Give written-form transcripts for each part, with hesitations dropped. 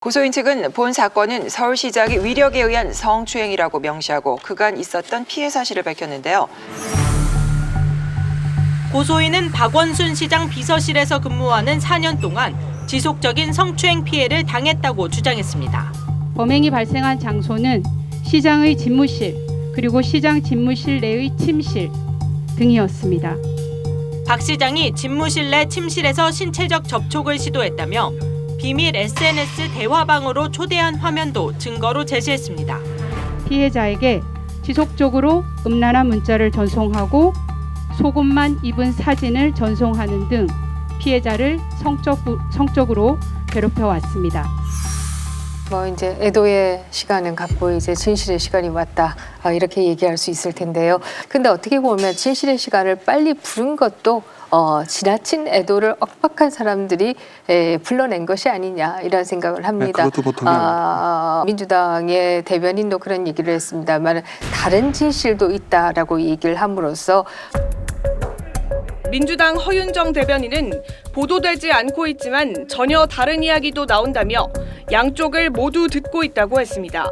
고소인 측은 본 사건은 서울시장의 위력에 의한 성추행이라고 명시하고 그간 있었던 피해 사실을 밝혔는데요. 고소인은 박원순 시장 비서실에서 근무하는 4년 동안 지속적인 성추행 피해를 당했다고 주장했습니다. 범행이 발생한 장소는 시장의 집무실, 그리고 시장 집무실 내의 침실 등이었습니다. 박 시장이 집무실 내 침실에서 신체적 접촉을 시도했다며 비밀 SNS 대화방으로 초대한 화면도 증거로 제시했습니다. 피해자에게 지속적으로 음란한 문자를 전송하고 속옷만 입은 사진을 전송하는 등 피해자를 성적으로 괴롭혀 왔습니다. 이제 애도의 시간은 갔고 이제 진실의 시간이 왔다, 이렇게 얘기할 수 있을 텐데요. 근데 어떻게 보면 진실의 시간을 빨리 부른 것도 지나친 애도를 억박한 사람들이 불러낸 것이 아니냐, 이런 생각을 합니다. 네, 그것도 보통이 아닙니다. 민주당의 대변인도 그런 얘기를 했습니다만 다른 진실도 있다라고 얘기를 함으로써 민주당 허윤정 대변인은 보도되지 않고 있지만 전혀 다른 이야기도 나온다며 양쪽을 모두 듣고 있다고 했습니다.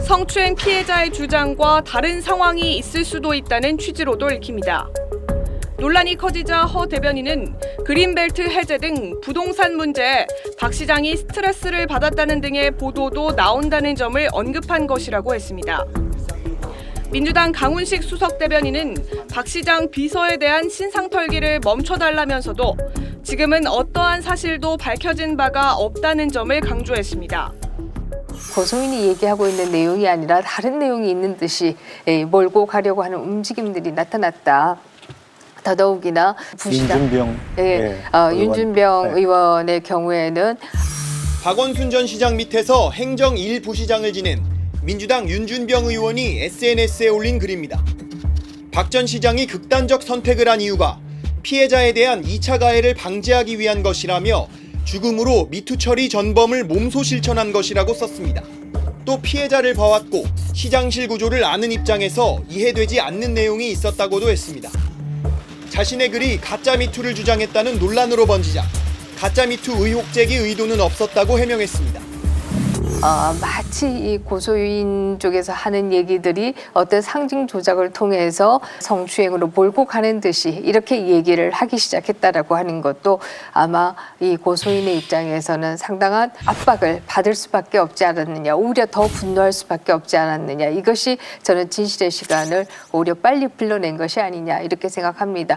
성추행 피해자의 주장과 다른 상황이 있을 수도 있다는 취지로도 읽힙니다. 논란이 커지자 허 대변인은 그린벨트 해제 등 부동산 문제에 박 시장이 스트레스를 받았다는 등의 보도도 나온다는 점을 언급한 것이라고 했습니다. 민주당 강훈식 수석 대변인은 박 시장 비서에 대한 신상털기를 멈춰달라면서도 지금은 어떠한 사실도 밝혀진 바가 없다는 점을 강조했습니다. 고소인이 얘기하고 있는 내용이 아니라 다른 내용이 있는 듯이 몰고 가려고 하는 움직임들이 나타났다. 더더욱이나 부시장 윤준병, 윤준병 네. 의원의 경우에는 박원순 전 시장 밑에서 행정 1부시장을 지낸 민주당 윤준병 의원이 SNS에 올린 글입니다. 박 전 시장이 극단적 선택을 한 이유가 피해자에 대한 2차 가해를 방지하기 위한 것이라며 죽음으로 미투 처리 전범을 몸소 실천한 것이라고 썼습니다. 또 피해자를 봐왔고 시장실 구조를 아는 입장에서 이해되지 않는 내용이 있었다고도 했습니다. 자신의 글이 가짜 미투를 주장했다는 논란으로 번지자 가짜 미투 의혹 제기 의도는 없었다고 해명했습니다. 마치 이 고소인 쪽에서 하는 얘기들이 어떤 상징 조작을 통해서 성추행으로 몰고 가는 듯이 이렇게 얘기를 하기 시작했다라고 하는 것도 아마 이 고소인의 입장에서는 상당한 압박을 받을 수밖에 없지 않았느냐, 오히려 더 분노할 수밖에 없지 않았느냐, 이것이 저는 진실의 시간을 오히려 빨리 불러낸 것이 아니냐, 이렇게 생각합니다.